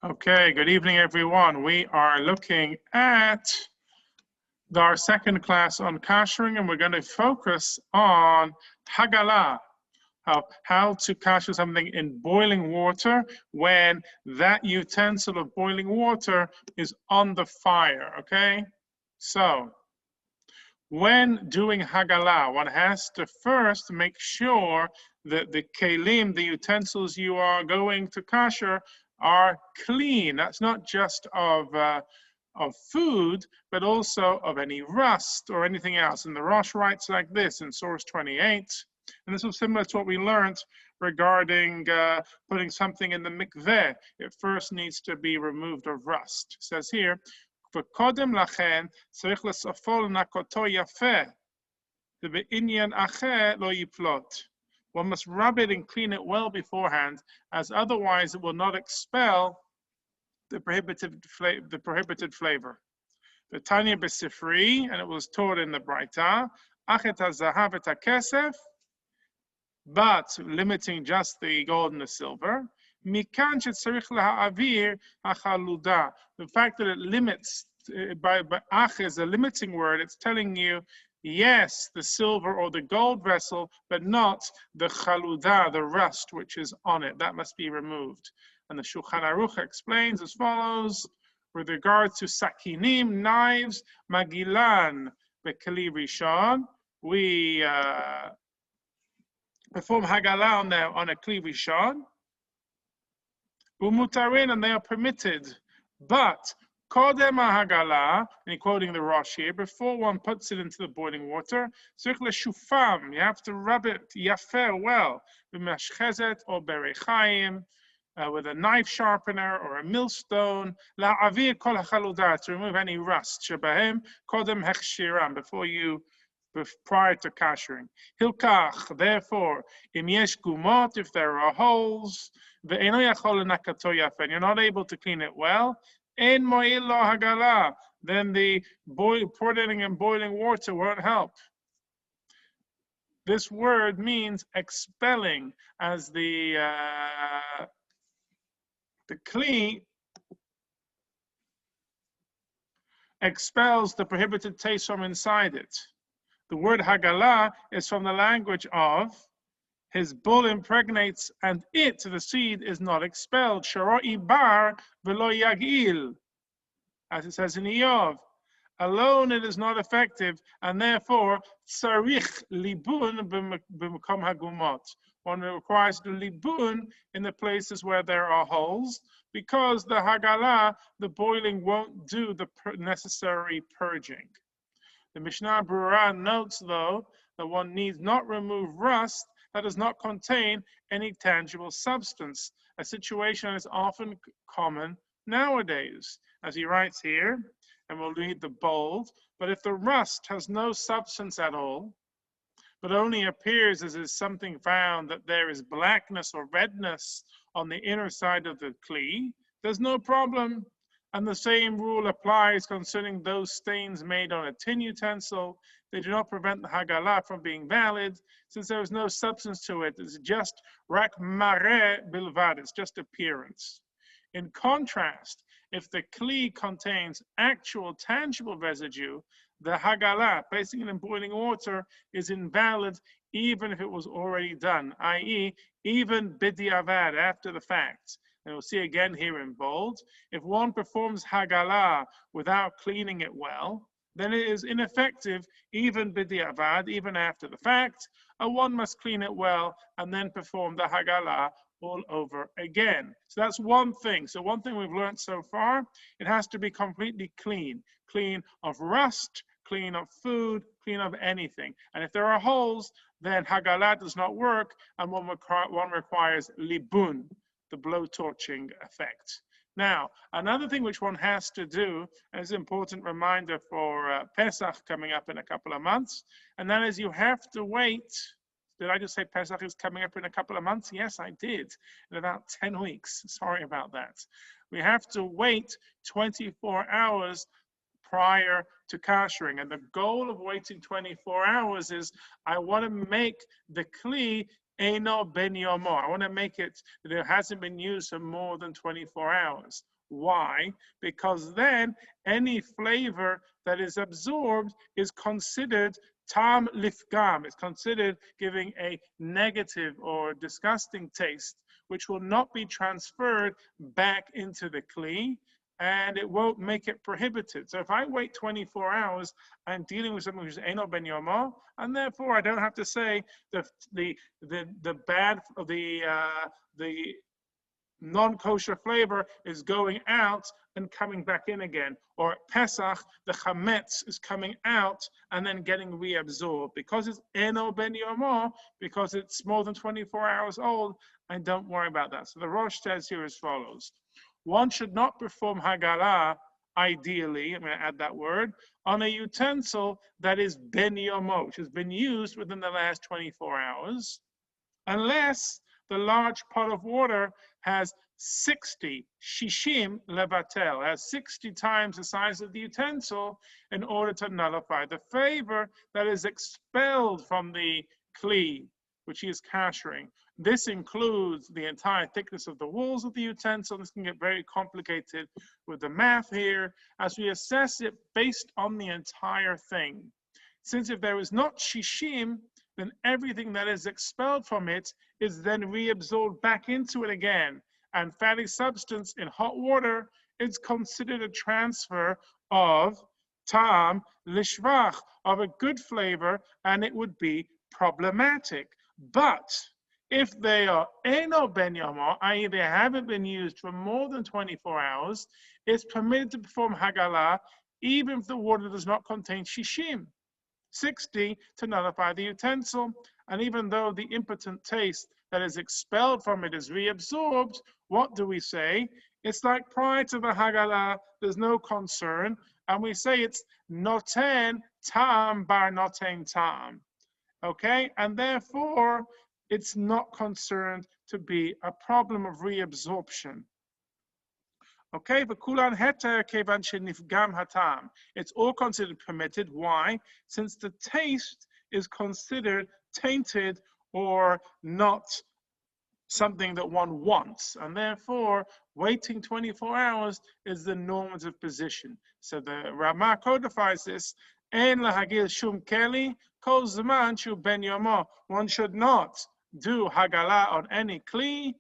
Okay, good evening, everyone. We are looking at our second class on kashering, and we're going to focus on hagalah, how to kasher something in boiling water when that utensil of boiling water is on the fire, okay? So, when doing hagalah, one has to first make sure that the kelim, the utensils you are going to kasher, are clean. That's not just of food, but also of any rust or anything else. And the Rosh writes like this in source 28, and this was similar to what we learned regarding putting something in the mikveh. It first needs to be removed of rust. It says here, וקודם לכן צריך לסופו לנקותו יפה, ובעניין אחר לא יפלוט. One must rub it and clean it well beforehand, as otherwise it will not expel the prohibited flavor. The Tanya B'Sifri, and it was taught in the Braita, Achet HaZahav et HaKesef, but limiting just the gold and the silver. Mikan shetzarich la'avir hachaluda. The fact that it limits, by ach is a limiting word, it's telling you, yes, the silver or the gold vessel, but not the chaluda, the rust which is on it. That must be removed. And the Shulchan Aruch explains as follows, with regard to sakinim, knives, magilan, bekali rishon, we perform hagalah on a kli rishon, umutarin, and they are permitted. But kodem hagalah, and quoting the Rosh here, before one puts it into the boiling water, shufam, you have to rub it yafeh well, b'mashchezet or berechayim, with a knife sharpener or a millstone, la'avir kol hachaludah, to remove any rust, shebahem kodem hechshiram, prior to kashering. Hilkach, therefore, im yesh gumot, if there are holes, ve'eno yachol lenakato yafen, you're not able to clean it well, en mo'il lo hagalah, then the putting in boiling water won't help. This word means expelling, as the kli expels the prohibited taste from inside it. The word hagalah is from the language of his bull impregnates and it, the seed, is not expelled. Sharo ibar velo yagil, as it says in Iyov. Alone it is not effective, and therefore tzarich libun b'makom hagumot. One requires the libun in the places where there are holes, because the hagalah, the boiling, won't do the necessary purging. The Mishnah Berurah notes, though, that one needs not remove rust that does not contain any tangible substance, a situation that is often common nowadays. As he writes here, and we'll read the bold, but if the rust has no substance at all, but only appears as is something found that there is blackness or redness on the inner side of the kli, there's no problem. And the same rule applies concerning those stains made on a tin utensil. They do not prevent the hagalah from being valid, since there is no substance to it. It's just rak mareh bilvad, it's just appearance. In contrast, if the kli contains actual tangible residue, the hagalah, placing it in boiling water, is invalid even if it was already done, i.e., even bidiavad, after the fact. And we'll see again here in bold, if one performs hagalah without cleaning it well, then it is ineffective even bidiavad, even after the fact, and one must clean it well and then perform the hagalah all over again. So that's one thing. So one thing we've learned so far, it has to be completely clean. Clean of rust, clean of food, clean of anything. And if there are holes, then hagalah does not work, and one requires libun, the blowtorching effect. Now, another thing which one has to do, as an important reminder for Pesach coming up in a couple of months, and that is you have to wait. Did I just say Pesach is coming up in a couple of months? Yes, I did, in about 10 weeks. Sorry about that. We have to wait 24 hours prior to kashering. And the goal of waiting 24 hours is I want to make the kli Eno ben yomo. I want to make it that it hasn't been used for more than 24 hours. Why? Because then any flavor that is absorbed is considered tam lifgam. It's considered giving a negative or disgusting taste, which will not be transferred back into the kli, and it won't make it prohibited. So if I wait 24 hours, I'm dealing with something which is eno ben yomo, and therefore I don't have to say the non-kosher flavor is going out and coming back in again. Or at Pesach, the chametz is coming out and then getting reabsorbed. Because it's eno ben yomo, because it's more than 24 hours old, I don't worry about that. So the Rosh says here as follows. One should not perform Hagalah, ideally, I'm going to add that word, on a utensil that is ben yomo, which has been used within the last 24 hours, unless the large pot of water has 60 shishim levatel, has 60 times the size of the utensil in order to nullify the flavor that is expelled from the kli, which is kashering. This includes the entire thickness of the walls of the utensil. This can get very complicated with the math here as we assess it based on the entire thing. Since if there is not shishim, then everything that is expelled from it is then reabsorbed back into it again. And fatty substance in hot water is considered a transfer of tam lishvach, of a good flavor, and it would be problematic. But if they are eno ben yomo, i.e. they haven't been used for more than 24 hours, it's permitted to perform hagalah even if the water does not contain shishim, 60 to nullify the utensil. And even though the impotent taste that is expelled from it is reabsorbed, what do we say? It's like prior to the hagalah, there's no concern, and we say it's noten tam bar noten tam. Okay, and therefore it's not concerned to be a problem of reabsorption. Okay, v'kulan heter kevan shenifgam hatam. It's all considered permitted. Why? Since the taste is considered tainted or not something that one wants, and therefore waiting 24 hours is the normative position. So the Rama codifies this. En lahagil shum keli kol zman shu ben yomo. One should not do hagalah on any kli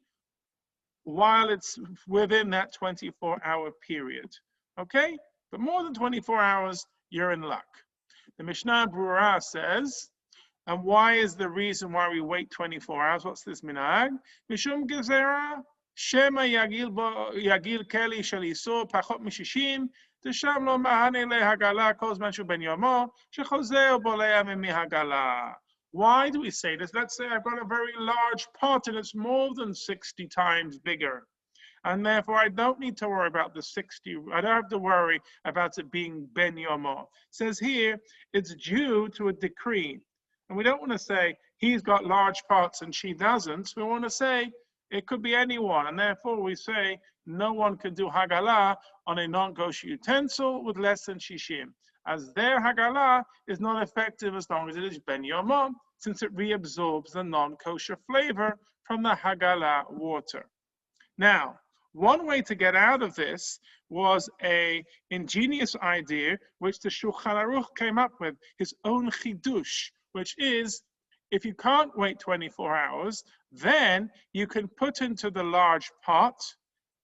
while it's within that 24-hour period. Okay? But more than 24 hours, you're in luck. The Mishnah Brura says, and why is the reason why we wait 24 hours? What's this minhag? Mishum gezerah, shema yagil keli shel isur pachot mishishim, tesham lo mahane lehagalah kol zman shu ben yomo, shechozer bolea mihagalah. Why do we say this? Let's say I've got a very large pot and it's more than 60 times bigger. And therefore, I don't need to worry about the 60. I don't have to worry about it being ben yomo. It says here, it's due to a decree. And we don't want to say he's got large pots and she doesn't. We want to say it could be anyone. And therefore, we say no one can do hagalah on a non-kosher utensil with less than shishim, as their hagalah is not effective as long as it is ben yomo, since it reabsorbs the non-kosher flavor from the hagalah water. Now, one way to get out of this was an ingenious idea which the Shulchan Aruch came up with, his own chidush, which is, if you can't wait 24 hours, then you can put into the large pot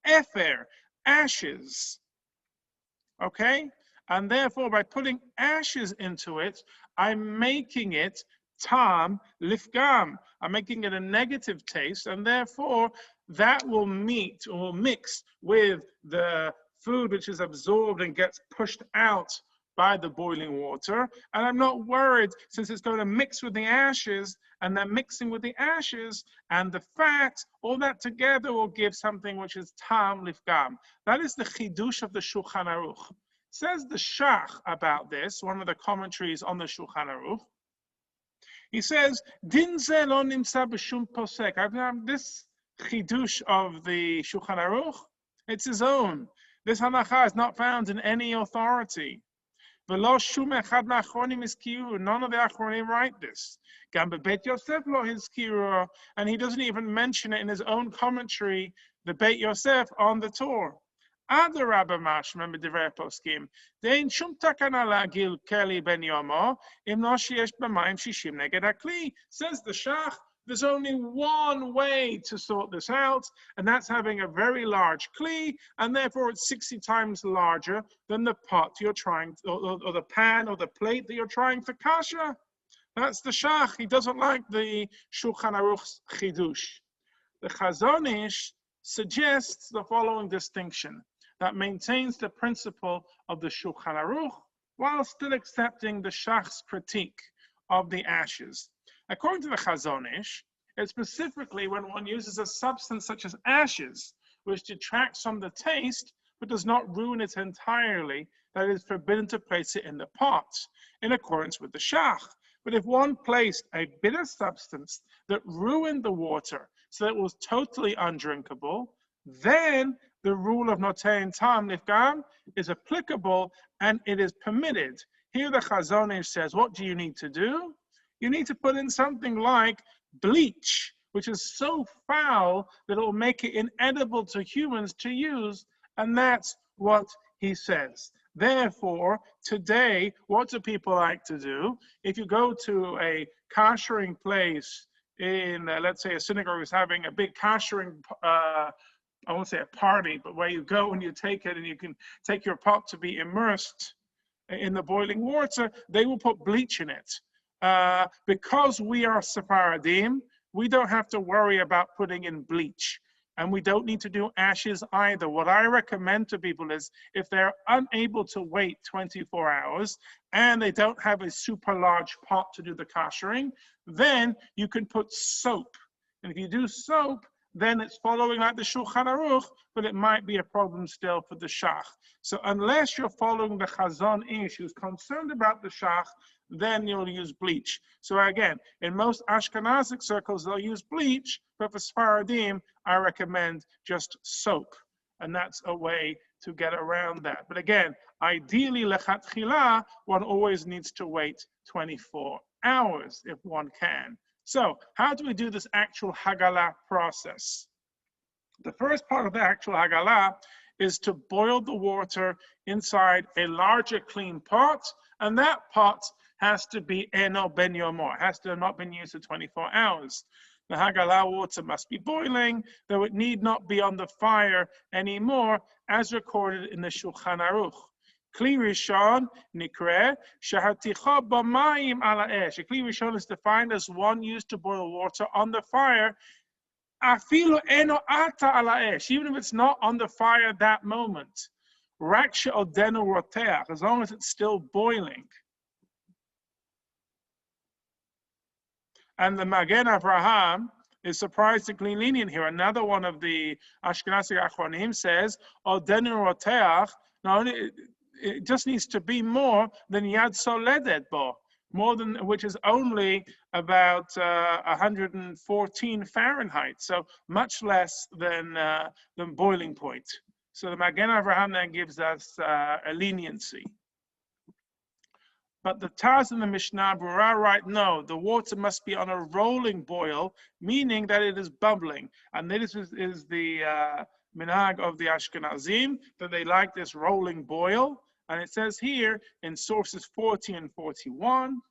ether, ashes, okay? And therefore, by putting ashes into it, I'm making it tam lifgam. I'm making it a negative taste, and therefore that will meet or mix with the food which is absorbed and gets pushed out by the boiling water. And I'm not worried, since it's going to mix with the ashes, and then mixing with the ashes and the fat, all that together will give something which is tam lifgam. That is the chidush of the Shulchan Aruch. Says the Shach about this, one of the commentaries on the Shulchan Aruch. He says, Din ze lo nimsa b'shum posek. This chidush of the Shulchan Aruch, it's his own. This halacha is not found in any authority. V'lo shum echad ma'achronim izkiru. None of the achronim write this. Gam bebeit Yosef lo hizkiru. And he doesn't even mention it in his own commentary, the Beit Yosef on the Torah. Adarabba mashma b'divrei poskim. Dein shum takana la'agil keli ben yomo im lo sheyesh b'mayim shishim neged hakli. Says the Shach, there's only one way to sort this out, and that's having a very large kli, and therefore it's 60 times larger than the pot you're trying, or the pan or the plate that you're trying for kasha. That's the Shach. He doesn't like the Shulchan Aruch's chidush. The Chazon Ish suggests the following distinction that maintains the principle of the Shulchan Aruch while still accepting the Shach's critique of the ashes. According to the Chazon Ish, it's specifically when one uses a substance such as ashes, which detracts from the taste but does not ruin it entirely, that it is forbidden to place it in the pot, in accordance with the Shach. But if one placed a bitter substance that ruined the water so that it was totally undrinkable, then the rule of notein tam nifgam is applicable and it is permitted. Here the Chazon Ish says, what do you need to do? You need to put in something like bleach, which is so foul that it will make it inedible to humans to use, and that's what he says. Therefore, today, what do people like to do? If you go to a kashering place in, let's say, a synagogue is having a big kashering, I won't say a party, but where you go and you take it and you can take your pot to be immersed in the boiling water, they will put bleach in it. Because we are Sephardim, we don't have to worry about putting in bleach. And we don't need to do ashes either. What I recommend to people is if they're unable to wait 24 hours and they don't have a super large pot to do the kashering, then you can put soap. And if you do soap, then it's following like the Shulchan Aruch, but it might be a problem still for the Shach. So unless you're following the Chazon Ish, who's concerned about the Shach, then you'll use bleach. So again, in most Ashkenazic circles, they'll use bleach, but for Sephardim, I recommend just soap. And that's a way to get around that. But again, ideally, lechatchila, one always needs to wait 24 hours if one can. So how do we do this actual Hagalah process? The first part of the actual Hagalah is to boil the water inside a larger clean pot, and that pot has to be eno ben yomo, has to have not been used for 24 hours. The Hagalah water must be boiling, though it need not be on the fire anymore, as recorded in the Shulchan Aruch. Kli Rishon nikre shehaticha b'mayim ala esh. A Kli Rishon is defined as one used to boil water on the fire. Afilu eno ata ala esh, even if it's not on the fire at that moment. Rak she'odenu roteach, as long as it's still boiling. And the Magen Avraham is surprisingly lenient here. Another one of the Ashkenazi Achronim says, Odenu roteach, not only it just needs to be more than Yad Soledet bo, more than, which is only about 114 Fahrenheit, so much less than boiling point. So the Magen Avraham then gives us a leniency. But the Taz and the Mishnah Berurah write, no, the water must be on a rolling boil, meaning that it is bubbling. And this is the minhag of the Ashkenazim, that they like this rolling boil. And it says here in sources 40 and 41,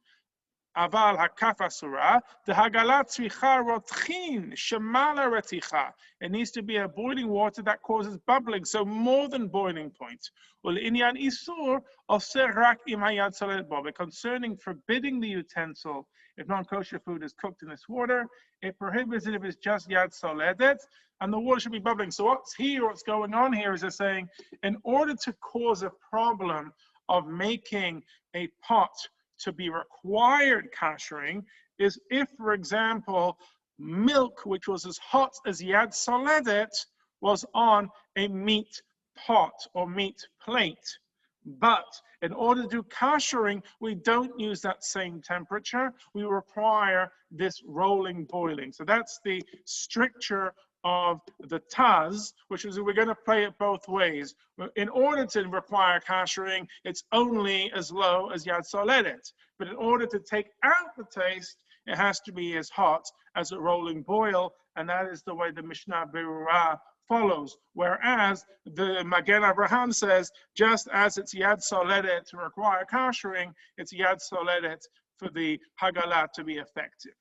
Aval hakaf asura, the Hagalah tzricha rotchin, shemala reticha. It needs to be a boiling water that causes bubbling, so more than boiling point. Inyan isur oser rak im hayad soledet bo. Concerning forbidding the utensil, if non-kosher food is cooked in this water, it prohibits it if it's just yad soledet, and the water should be bubbling. So what's going on here is they're saying, in order to cause a problem of making a pot to be required kashering, is if, for example, milk, which was as hot as yad soledet, was on a meat pot or meat plate. But in order to do kashering, we don't use that same temperature. We require this rolling boiling. So that's the stricture of the taz, which is we're going to play it both ways. In order to require kashering, it's only as low as yad soledet. But in order to take out the taste, it has to be as hot as a rolling boil, and that is the way the Mishnah Berurah follows. Whereas the Magen Avraham says, just as it's yad soledet to require kashering, it's yad soledet for the Hagalah to be effective.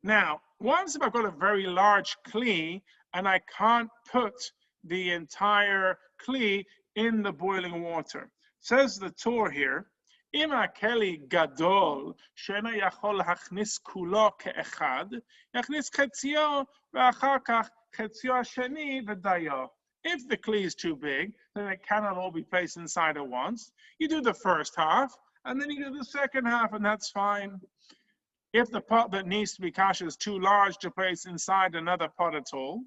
Now, once if I've got a very large kli and I can't put the entire kli in the boiling water, says the Torah here, אם הכלי גדול שאינו יכול להכניס כולו כאחד, יכניס חציו ואחר כך חציו השני ודיו. If the kli is too big, then it cannot all be placed inside at once. You do the first half, and then you do the second half, and that's fine. If the pot that needs to be kasher is too large to place inside another pot at all,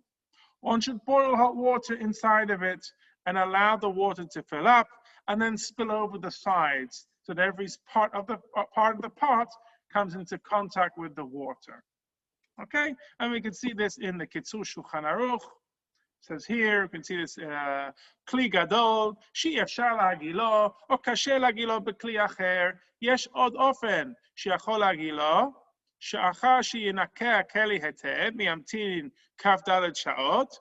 one should boil hot water inside of it and allow the water to fill up and then spill over the sides so that every part of the pot comes into contact with the water. Okay, and we can see this in the Kitzur Shulchan Aruch. It says here, you can see this kli gadol, she'efshar להגילו, או קשה להגילו בכלי אחר, יש עוד אופן שיכול להגילו, שאחר שינקה הכלי היטב, ימתין כ"ד שעות,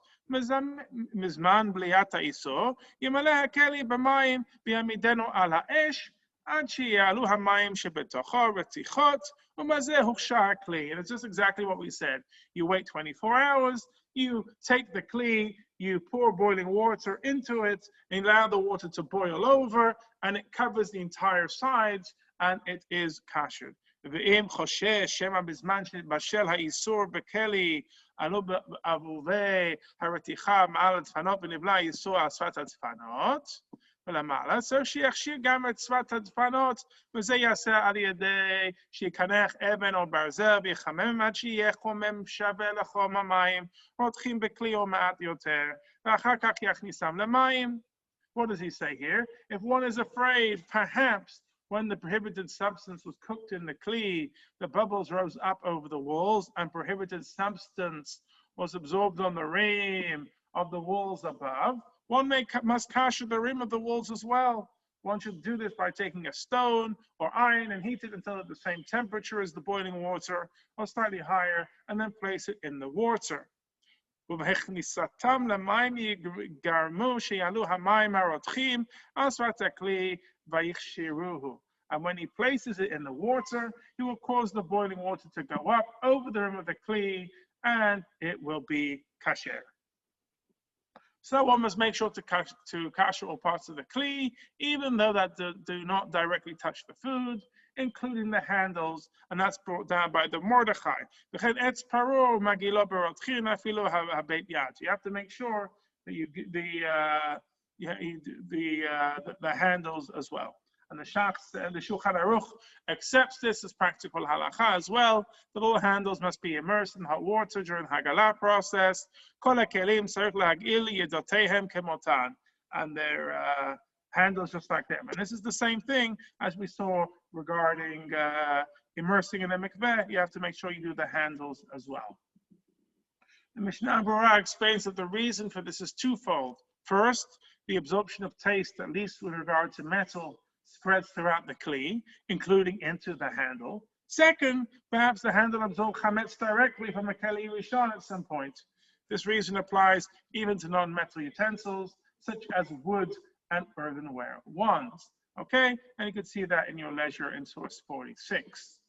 מזמן בליית האיסור, ימלא הכלי במים ויעמידנו על האש, עד שיעלו המים שבתוכו רתיחות, ומזה הוכשר הכלי. And it's just exactly what we said. You wait 24 hours, you take the kli, you pour boiling water into it, and allow the water to boil over, and it covers the entire sides, and it is kasher. ואם חושש שמא בזמן שבשל האיסור בכלי עלו באבובי הרתיחה מעל הדפנות ונבלע האיסור על שפת הדפנות ולמעלה, so שיכשיר גם את שפת הדפנות, וזה יעשה על ידי שיקנח אבן או ברזל ויחמם עד שיהיה חומם שווה לחום המים, רותחים בכלי או מעט יותר, ואחר כך יכניסם למים. What does he say here? If one is afraid, perhaps when the prohibited substance was cooked in the kli, the bubbles rose up over the walls, and prohibited substance was absorbed on the rim of the walls above. One must kasher the rim of the walls as well. One should do this by taking a stone or iron and heat it until at the same temperature as the boiling water, or slightly higher, and then place it in the water. ובהכניסתם למים יגרמו שיעלו המים הרותחים על שפת הכלי ויכשירוהו. And when he places it in the water, he will cause the boiling water to go up over the rim of the kli, and it will be kasher. So one must make sure to kasher all parts of the kli, even though that do not directly touch the food, including the handles, and that's brought down by the Mordechai. You have to make sure that you the handles as well. And the Shulchan Aruch accepts this as practical halacha as well, that all handles must be immersed in hot water during the Hagalah process. And their handles just like them. And this is the same thing as we saw regarding immersing in the mikveh. You have to make sure you do the handles as well. The Mishnah Berurah explains that the reason for this is twofold. First, the absorption of taste, at least with regard to metal, spreads throughout the kli, including into the handle. Second, perhaps the handle absorbs chametz directly from a keli rishon at some point. This reason applies even to non-metal utensils, such as wood and earthenware ones. Okay, and you can see that in your leisure in source 46.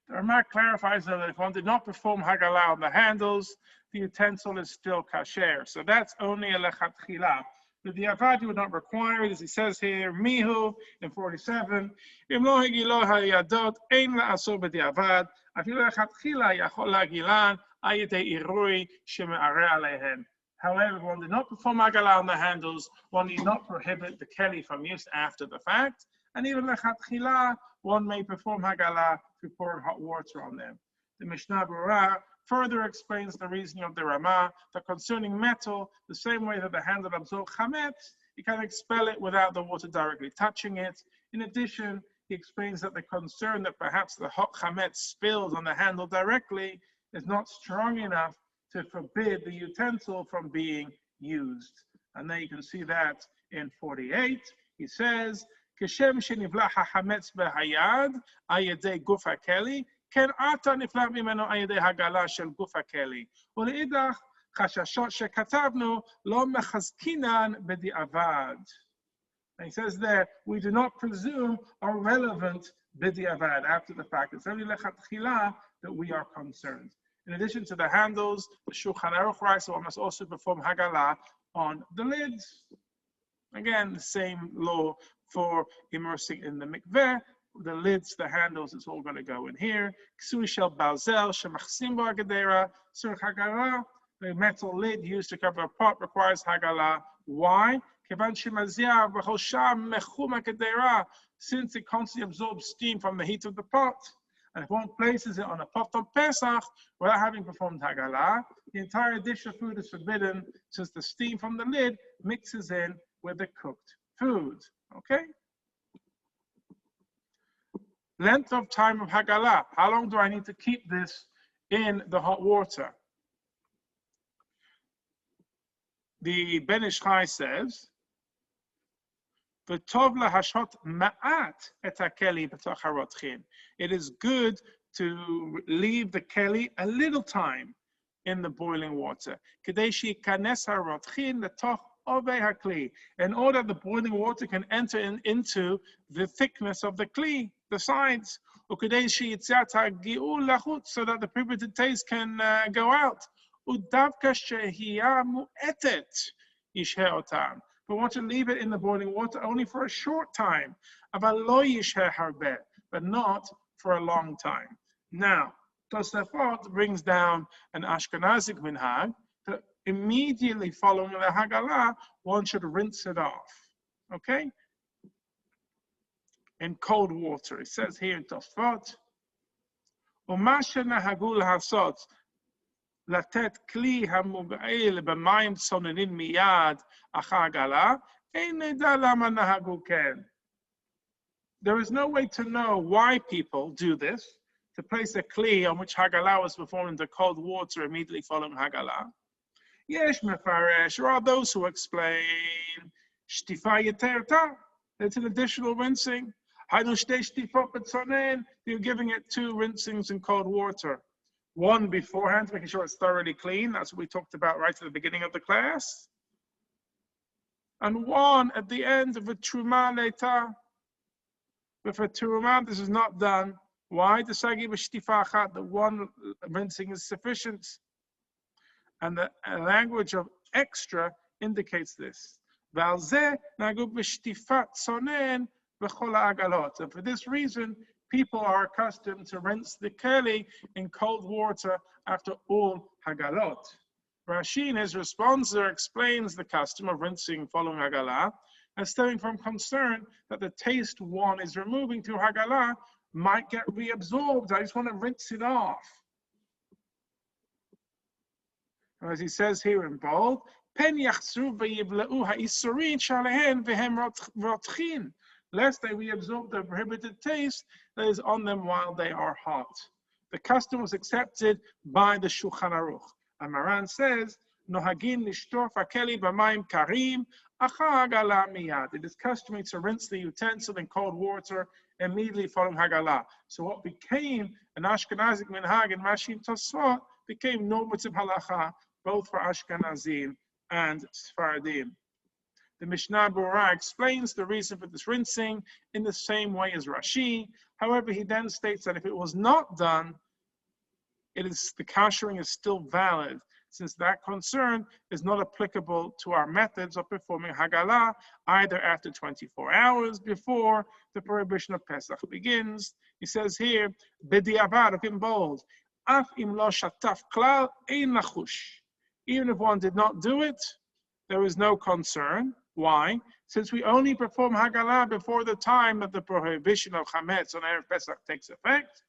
The remark clarifies that if one did not perform Hagalah on the handles, the utensil is still kasher. So that's only a lechatchila. The diavad would not require it, as he says here, mihu in 47. Im lo hagilo hayadot ein la'asur b'diavad, afilu lechatchila yachol hagilan ayitei irui sheme'areh aleihen. However, if one did not perform Hagalah on the handles, one need not prohibit the keli from use after the fact. And even lechatchila, one may perform Hagalah to pour hot water on them. The Mishnah Berurah further explains the reasoning of the Ramah that concerning metal, the same way that the handle absorbs chametz, you can expel it without the water directly touching it. In addition, he explains that the concern that perhaps the hot chametz spills on the handle directly is not strong enough to forbid the utensil from being used. And there you can see that in 48. He says, כשם שנבלע החמץ בהיד על ידי גוף הכלי, כן עתה נפלע ממנו על ידי הגלה של גוף הכלי. ולאידך, חששות שכתבנו לא מחזקינן בדיעבד. And he says there, we do not presume are relevant b'diavad, after the fact. It's only lechatchila that we are concerned. In addition to the handles, the Shulchan Aruch writes one must also perform hagalah on the lids. Again, the same law for immersing in the mikveh. The lids, the handles, it's all going to go in here. Ksui shel balzel shemachsim bo hagedera tzurich hagalah. The metal lid used to cover a pot requires hagalah. Why? Since it constantly absorbs steam from the heat of the pot, and if one places it on a pot on Pesach without having performed hagalah, the entire dish of food is forbidden since the steam from the lid mixes in with the cooked food. Okay? Length of time of hagalah. How long do I need to keep this in the hot water? The Ben Ish Chai says, it is good to leave the keli a little time in the boiling water. In order the boiling water can enter into the thickness of the kli, the sides. So that the prohibited taste can go out. But want to leave it in the boiling water only for a short time, but not for a long time. Now, Tosafot brings down an Ashkenazic minhag that immediately following the Hagalah, one should rinse it off. Okay? In cold water. It says here in Tosafot, Umasha nahagul hasot. לתת כלי המוגעל במים צוננים מיד אחר הגלה, אין נדע למה נהגו כן. There is no way to know why people do this, to place a kli on which hagalah was performed into cold water immediately following hagalah. Yesh mefaresh, there are those who explain, shtifa yeterta, it's an additional rinsing. Haynu shtei shtifot b'tzonen, you're giving it 2 rinsings in cold water. One beforehand, making sure it's thoroughly clean. That's what we talked about right at the beginning of the class. And one at the end of a truma leita. But for truma, this is not done. Why? The sagi b'shtifachat, the one rinsing is sufficient. And the language of extra indicates this. Valzeh nagu b'shtifat sonen v'chol ha'agalot. And for this reason, people are accustomed to rinse the keli in cold water after all hagalot. Rashi in his response explains the custom of rinsing following hagalah as stemming from concern that the taste one is removing through hagalah might get reabsorbed. I just want to rinse it off. As he says here in bold, pen yachzru v'yivla'u ha'isurin shalehen v'hem rotchin, lest they reabsorb the prohibited taste that is on them while they are hot. The custom was accepted by the Shulchan Aruch. And Maran says, Nohagin nishtor fakeli b'mayim karim achar hagalah miyad. It is customary to rinse the utensil in cold water immediately following hagalah. So what became an Ashkenazic minhag in Mashim Tosfot became normative halacha, both for Ashkenazim and Sfaradim. The Mishnah Berurah explains the reason for this rinsing in the same way as Rashi. However, he then states that if it was not done, the kashering is still valid, since that concern is not applicable to our methods of performing hagalah either after 24 hours before the prohibition of Pesach begins. He says here, b'diavad, in bold, af im lo shataf klal ein lachush. Even if one did not do it, there is no concern. Why? Since we only perform hagalah before the time that the prohibition of chametz on Erev Pesach takes effect,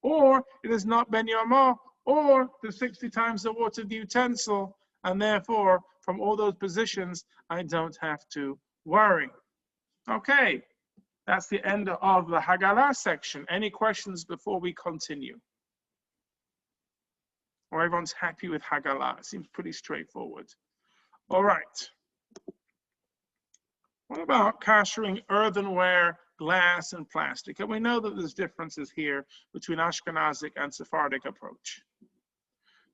or it is not ben yomo, or the 60 times the water of the utensil, and therefore, from all those positions, I don't have to worry. Okay, that's the end of the hagalah section. Any questions before we continue? or everyone's happy with Hagalah. It seems pretty straightforward. All right. What about kashering earthenware, glass, and plastic? And we know that there's differences here between Ashkenazic and Sephardic approach.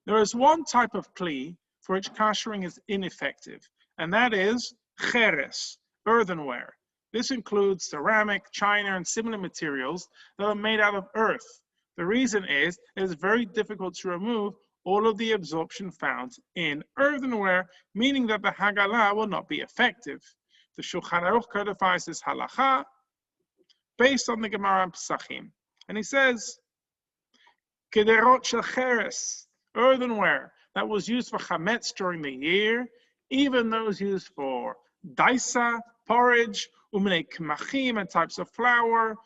There is one type of kli for which kashering is ineffective, and that is cheres, earthenware. This includes ceramic, china, and similar materials that are made out of earth. The reason is it is very difficult to remove all of the absorption found in earthenware, meaning that the Hagalah will not be effective. The Shulchan Aruch codifies this halacha based on the Gemara and Pesachim. And he says, Kederot shel cheres, earthenware that was used for chametz during the year, even those used for daisa, porridge, umnei kmachim, and types of flour,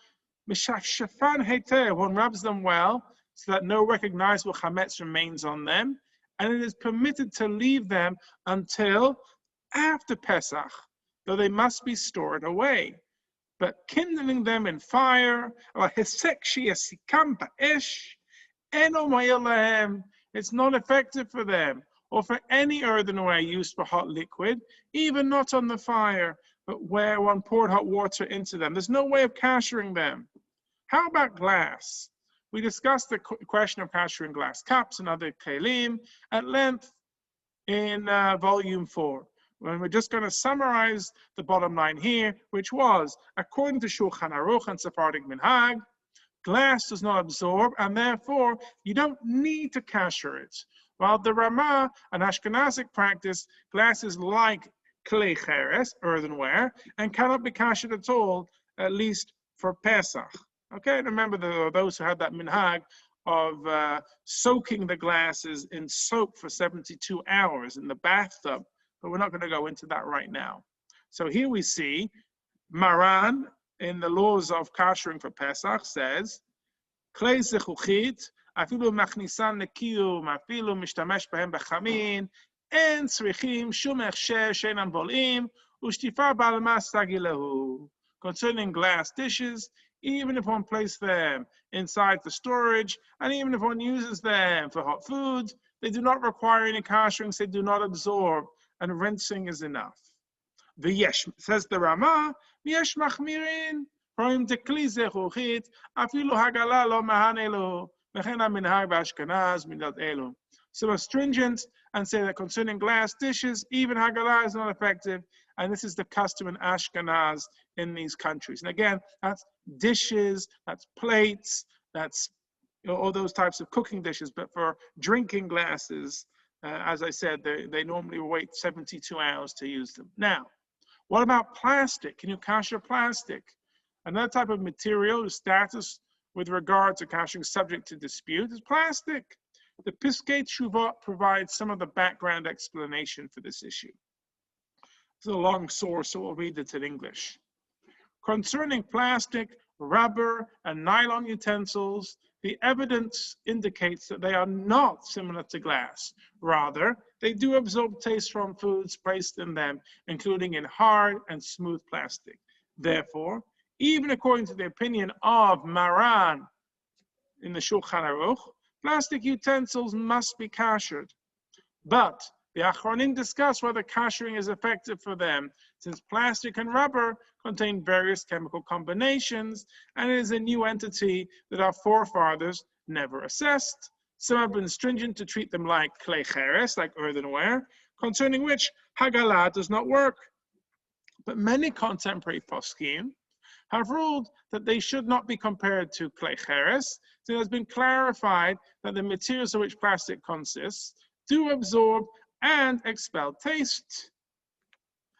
mishafshafan heter, one rubs them well so that no recognizable chametz remains on them, and it is permitted to leave them until after Pesach, though they must be stored away. But kindling them in fire, it's not effective for them, or for any earthenware used for hot liquid, even not on the fire, but where one poured hot water into them. There's no way of kashering them. How about glass? We discussed the question of kashering glass cups and other kelim at length in volume 4. And we're just going to summarize the bottom line here, which was, according to Shulchan Aruch and Sephardic Minhag, glass does not absorb, and therefore you don't need to kasher it. While the Ramah, an Ashkenazic practice, glass is like klei cheres, earthenware, and cannot be kashered at all, at least for Pesach. Okay, and remember there are those who have that minhag of soaking the glasses in soap for 72 hours in the bathtub, but we're not going to go into that right now. So here we see Maran in the laws of kashering for Pesach says, klei zechuchit, afilu machnisan lekiyum, afilu mishtamesh behem bechamim, en tzrichim shum echsher she'enan bol'im, ushtifa ba'al mas tagilahu. Concerning glass dishes, even if one places them inside for storage, and even if one uses them for hot food, they do not require any kashering, they do not absorb, and rinsing is enough. The yesh, says the Ramah, yesh machmirin, roim dekli zechuchit, afilu hagalah lo mahanelu, mechena minhag b'Ashkenaz midat elu. So are stringent and say that concerning glass dishes, even hagalah is not effective, and this is the custom in Ashkenaz in these countries. And again, that's dishes, that's plates, that's all those types of cooking dishes, but for drinking glasses, as I said, they normally wait 72 hours to use them. Now, what about plastic? Can you kasher plastic? Another type of material whose status with regard to kashering subject to dispute is plastic. The Piskei Teshuvot provides some of the background explanation for this issue. It's a long source, so we'll read it in English. Concerning plastic, rubber, and nylon utensils, the evidence indicates that they are not similar to glass. Rather, they do absorb taste from foods placed in them, including in hard and smooth plastic. Therefore, even according to the opinion of Maran in the Shulchan Aruch, plastic utensils must be kashered. But the Achronim discuss whether kashering is effective for them, since plastic and rubber contain various chemical combinations, and it is a new entity that our forefathers never assessed. Some have been stringent to treat them like klei cheres, like earthenware, concerning which hagalah does not work. But many contemporary poskim have ruled that they should not be compared to klei cheres, so it has been clarified that the materials of which plastic consists do absorb and expel taste,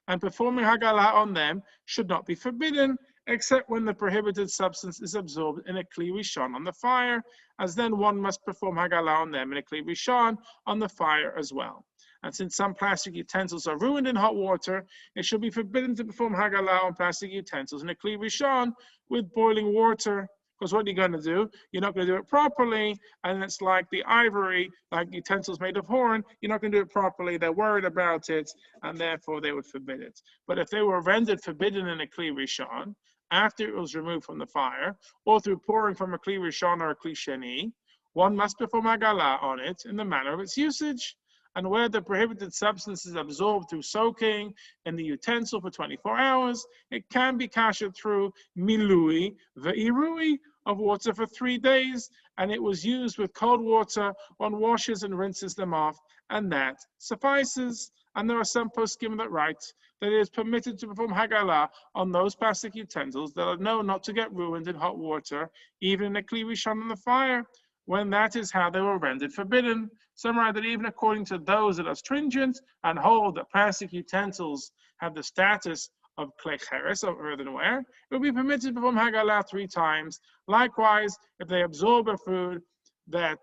and performing hagalah on them should not be forbidden, except when the prohibited substance is absorbed in a kli rishon on the fire, as then one must perform hagalah on them in a kli rishon on the fire as well. And since some plastic utensils are ruined in hot water, it should be forbidden to perform hagalah on plastic utensils in a kli rishon with boiling water. Because what you're going to do, you're not going to do it properly, and it's like the ivory, like utensils made of horn, you're not going to do it properly, they're worried about it, and therefore they would forbid it. But if they were rendered forbidden in a kli rishon, after it was removed from the fire, or through pouring from a kli rishon or a kli sheni, one must perform Hagalah on it in the manner of its usage. And where the prohibited substance is absorbed through soaking in the utensil for 24 hours, it can be kasher through milui ve'irui of water for 3 days, and it was used with cold water. One washes and rinses them off, and that suffices. And there are some poskim that write that it is permitted to perform Hagalah on those plastic utensils that are known not to get ruined in hot water, even in a kli rishon on the fire, when that is how they were rendered forbidden. Some write that even according to those that are stringent and hold that plastic utensils have the status of klei cheres, of earthenware, it will be permitted to perform Hagalah 3 times. Likewise, if they absorb a food that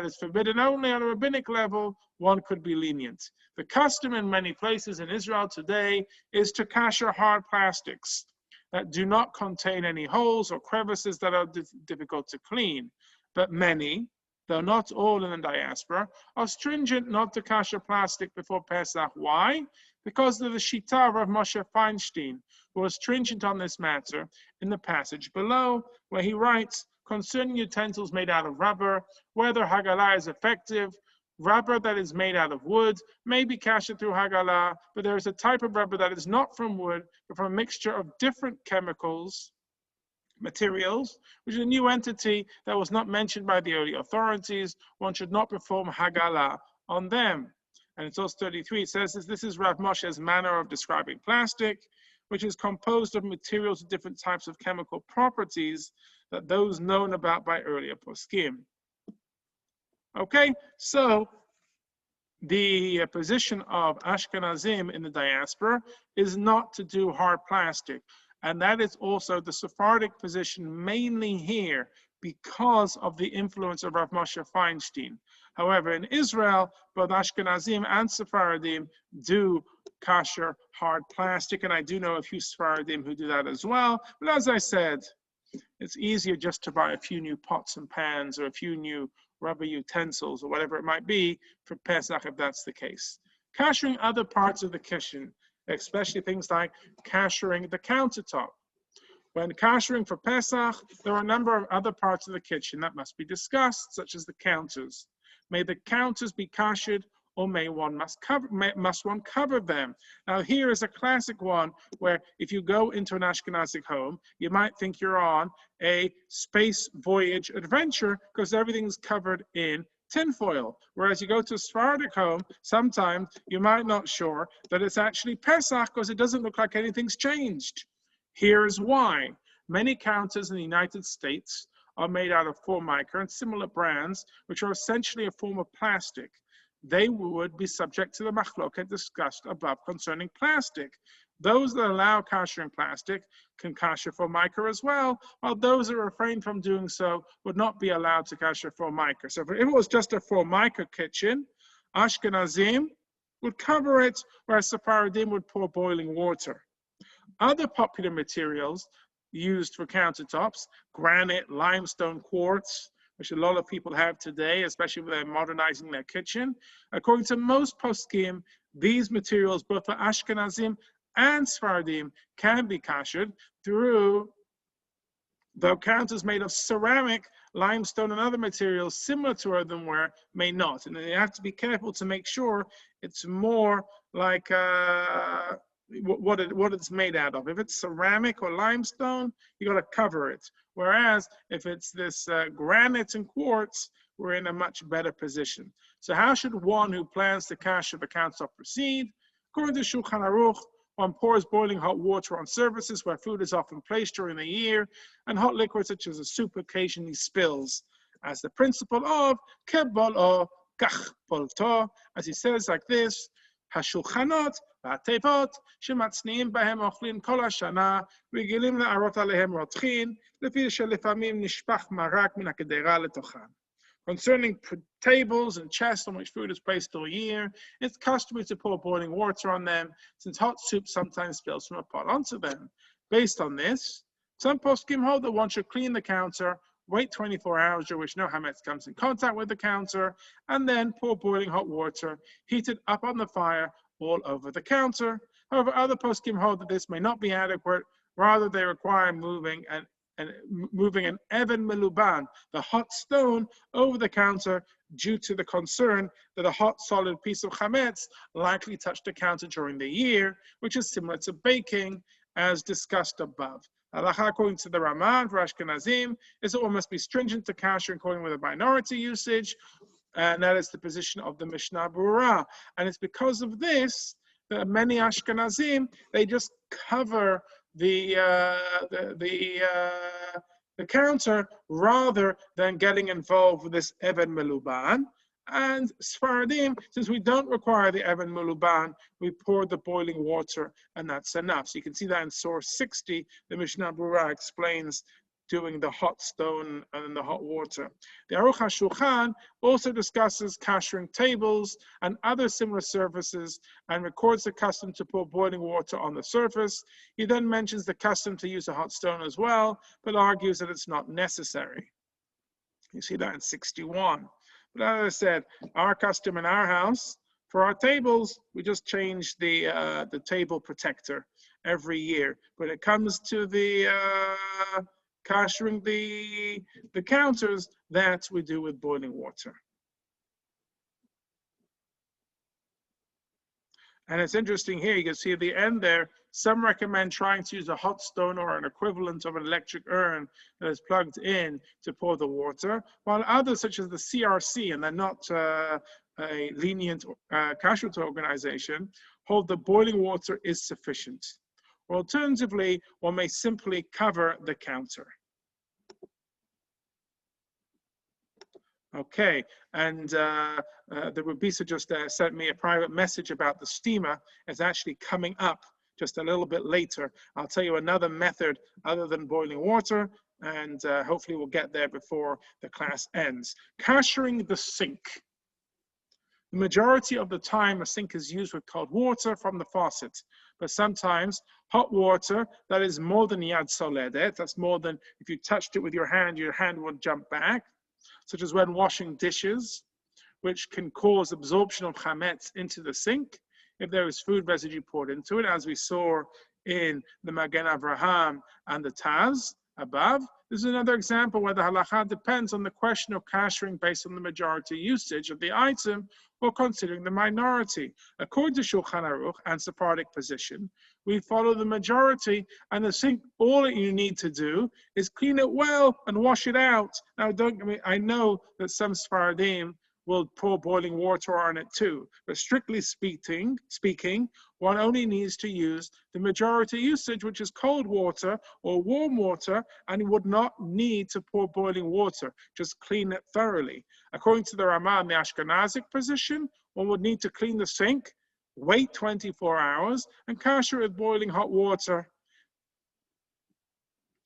is forbidden only on a rabbinic level, one could be lenient. The custom in many places in Israel today is to kasher hard plastics that do not contain any holes or crevices that are difficult to clean. But many, though not all in the diaspora, are stringent not to kasher plastic before Pesach. Why? Because of the Shita of Rav Moshe Feinstein, who was stringent on this matter in the passage below, where he writes concerning utensils made out of rubber, whether Hagalah is effective. Rubber that is made out of wood may be kasher through Hagalah, but there is a type of rubber that is not from wood, but from a mixture of different chemicals, materials, which is a new entity that was not mentioned by the early authorities. One should not perform Hagalah on them. And in source 33, it says this is Rav Moshe's manner of describing plastic, which is composed of materials with different types of chemical properties that those known about by earlier poskim. Okay, so the position of Ashkenazim in the diaspora is not to do hard plastic. And that is also the Sephardic position mainly here because of the influence of Rav Moshe Feinstein. However, in Israel, both Ashkenazim and Sephardim do kasher hard plastic, and I do know a few Sephardim who do that as well. But as I said, it's easier just to buy a few new pots and pans or a few new rubber utensils or whatever it might be for Pesach if that's the case. Kashering other parts of the kitchen, especially things like kashering the countertop. When kashering for Pesach, there are a number of other parts of the kitchen that must be discussed, such as the counters. May the counters be kashered, or must one cover them? Now here is a classic one where if you go into an Ashkenazic home, you might think you're on a space voyage adventure because everything's covered in tinfoil. Whereas you go to a Sephardic home, sometimes you might not sure that it's actually Pesach because it doesn't look like anything's changed. Here's why. Many counters in the United States are made out of Formica and similar brands, which are essentially a form of plastic. They would be subject to the machloket discussed above concerning plastic. Those that allow kashering plastic can kasher Formica as well, while those that refrain from doing so would not be allowed to kasher Formica. So if it was just a Formica kitchen, Ashkenazim would cover it, whereas Sephardim would pour boiling water. Other popular materials used for countertops, granite, limestone, quartz, which a lot of people have today, especially when they're modernizing their kitchen. According to most poskim, these materials, both for Ashkenazim and Sephardim, can be kashered through, though counters made of ceramic, limestone, and other materials similar to earthenware may not. And you have to be careful to make sure it's more like what it's made out of. If it's ceramic or limestone, you got to cover it. Whereas if it's this granite and quartz, we're in a much better position. So how should one who plans to kasher the countertop proceed? According to Shulchan Aruch, one pours boiling hot water on surfaces where food is often placed during the year, and hot liquid such as a soup occasionally spills, as the principle of kebolo kach polto, as he says like this: השולחנות והתיבות שמצניעים בהם אוכלים כל השנה רגילים לערות עליהם רותחין לפי שלפעמים נשפך מרק מן הקדרה לתוכן. Concerning tables and chests on which food is placed all year, it's customary to pour boiling water on them, since hot soup sometimes spills from a pot onto them. Based on this, some poskim hold that one should clean the counter, wait 24 hours during which no hametz comes in contact with the counter, and then pour boiling hot water heated up on the fire all over the counter. However, other poskim hold that this may not be adequate. Rather, they require moving and moving an even meluban, the hot stone, over the counter due to the concern that a hot solid piece of chametz likely touched the counter during the year, which is similar to baking, as discussed above. Halacha, according to the Raman for Ashkenazim, is that one must be stringent to kasher according with a minority usage, and that is the position of the Mishnah Berurah. And it's because of this that many Ashkenazim, they just cover the counter rather than getting involved with this Even Meluban. And Sfaradim, since we don't require the Even Meluban, we pour the boiling water and that's enough. So you can see that in source 60, the Mishnah Berurah explains doing the hot stone and the hot water. The Aruch HaShulchan also discusses kashering tables and other similar surfaces and records the custom to pour boiling water on the surface. He then mentions the custom to use a hot stone as well, but argues that it's not necessary. You see that in 61. But as I said, our custom in our house, for our tables, we just change the table protector every year. When it comes to the kashering the counters, that we do with boiling water. And it's interesting here, you can see at the end there, some recommend trying to use a hot stone or an equivalent of an electric urn that is plugged in to pour the water, while others, such as the CRC, and they're not a lenient kashrut organization, hold that boiling water is sufficient. Or alternatively, one may simply cover the counter. Okay, and the Rabisa just sent me a private message about the steamer. It's actually coming up just a little bit later. I'll tell you another method other than boiling water, and hopefully we'll get there before the class ends. Kashering the sink. The majority of the time, a sink is used with cold water from the faucet, but sometimes hot water that is more than yad soledet, that's more than if you touched it with your hand would jump back, such as when washing dishes, which can cause absorption of chametz into the sink if there is food residue poured into it, as we saw in the Magen Avraham and the Taz above. This is another example where the halacha depends on the question of kashering based on the majority usage of the item or considering the minority. According to Shulchan Aruch and Sephardic position, we follow the majority, and the sink, all that you need to do is clean it well and wash it out. Now, I know that some Sephardim will pour boiling water on it too, but strictly speaking, one only needs to use the majority usage, which is cold water or warm water, and you would not need to pour boiling water, just clean it thoroughly. According to the Ramah and the Ashkenazic position, one would need to clean the sink, wait 24 hours, and kasher with boiling hot water.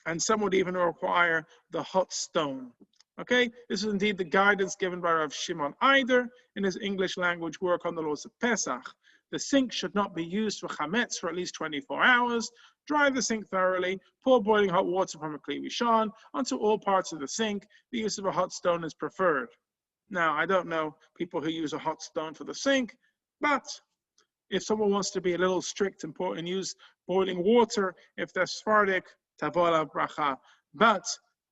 And some would even require the hot stone. Okay, this is indeed the guidance given by Rav Shimon Eider in his English language work on the laws of Pesach. The sink should not be used for chametz for at least 24 hours. Dry the sink thoroughly. Pour boiling hot water from a kli rishon onto all parts of the sink. The use of a hot stone is preferred. Now, I don't know people who use a hot stone for the sink, but if someone wants to be a little strict and use boiling water, if they're Sephardic, tavo alav bracha. But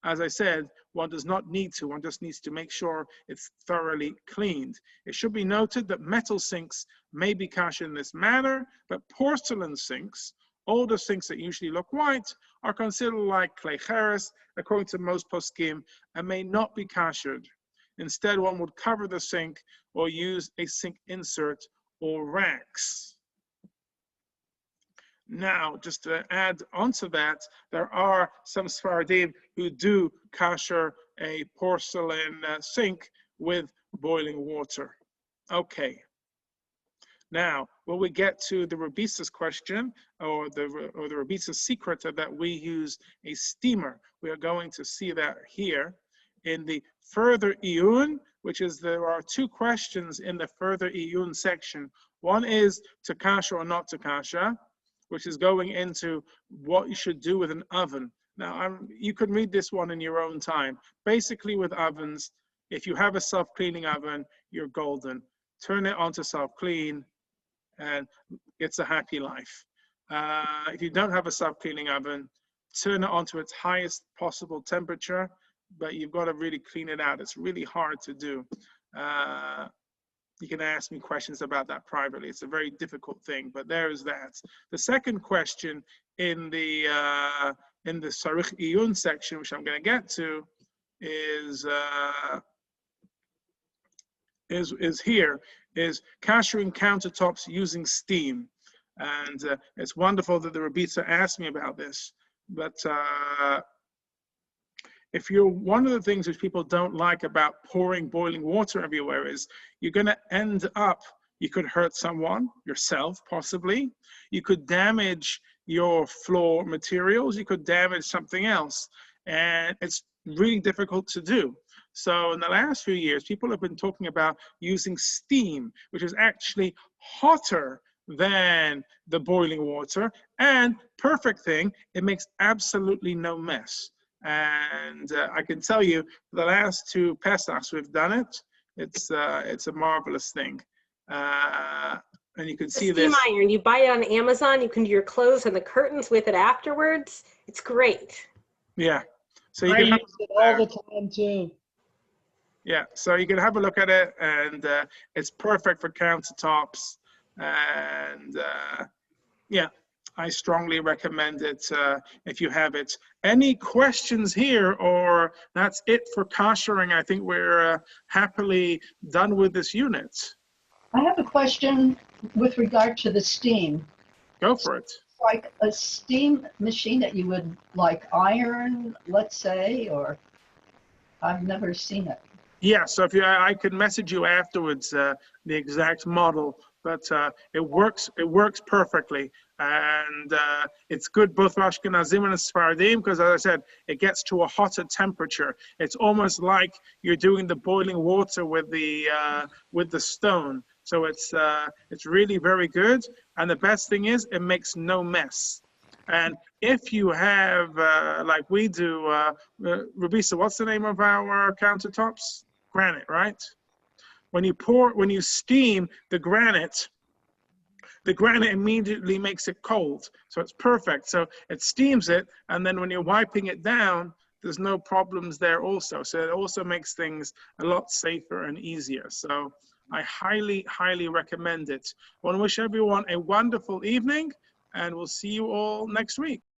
as I said, one does not need to. One just needs to make sure it's thoroughly cleaned. It should be noted that metal sinks may be kasher in this manner, but porcelain sinks, older sinks that usually look white, are considered like klei cheres, according to most poskim, and may not be kashered. Instead, one would cover the sink or use a sink insert or racks. Now, just to add onto that, there are some Sfaradim who do kasher a porcelain sink with boiling water. Okay. Now, when we get to the Rabisa's question, or the Rabisa's secret that we use a steamer, we are going to see that here in the further iyun, which is there are two questions in the further iyun section. One is to kasher or not to kasher, which is going into what you should do with an oven. Now, you can read this one in your own time. Basically, with ovens, if you have a self-cleaning oven, you're golden. Turn it on to self-clean, and it's a happy life. If you don't have a self-cleaning oven, turn it on to its highest possible temperature, but you've got to really clean it out. It's really hard to do. You can ask me questions about that privately. It's a very difficult thing, but there's that. The second question in the Sarich Iyun section, which I'm going to get to, is Kashering countertops using steam. And it's wonderful that the Rebbetzin asked me about this. But if you're, one of the things which people don't like about pouring boiling water everywhere is you're going to end up, you could hurt someone, yourself possibly, you could damage your floor materials, you could damage something else, and it's really difficult to do. So in the last few years, people have been talking about using steam, which is actually hotter than the boiling water, and perfect thing, it makes absolutely no mess. And I can tell you, for the last 2 Pesachs we've done it. It's a marvelous thing, and you can see this. Steam iron. You buy it on Amazon. You can do your clothes and the curtains with it afterwards. It's great. Yeah, so you I can use have, it all the time too. yeah, so you can have a look at it, and it's perfect for countertops, and yeah. I strongly recommend it if you have it. Any questions here, or that's it for Kashering? I think we're happily done with this unit. I have a question with regard to the steam. Go for it. Like a steam machine that you would like iron, let's say, or I've never seen it. Yeah, so if you, I could message you afterwards the exact model, but it works perfectly, and it's good both for Ashkenazim and Sephardim because, as I said, it gets to a hotter temperature. It's almost like you're doing the boiling water with the stone. So it's really very good, and the best thing is it makes no mess. And if you have like we do, Rabisa, what's the name of our countertops? Granite, right? When you steam the granite immediately makes it cold. So it's perfect. So it steams it, and then when you're wiping it down, there's no problems there also. So it also makes things a lot safer and easier. So I highly, highly recommend it. I want to wish everyone a wonderful evening, and we'll see you all next week.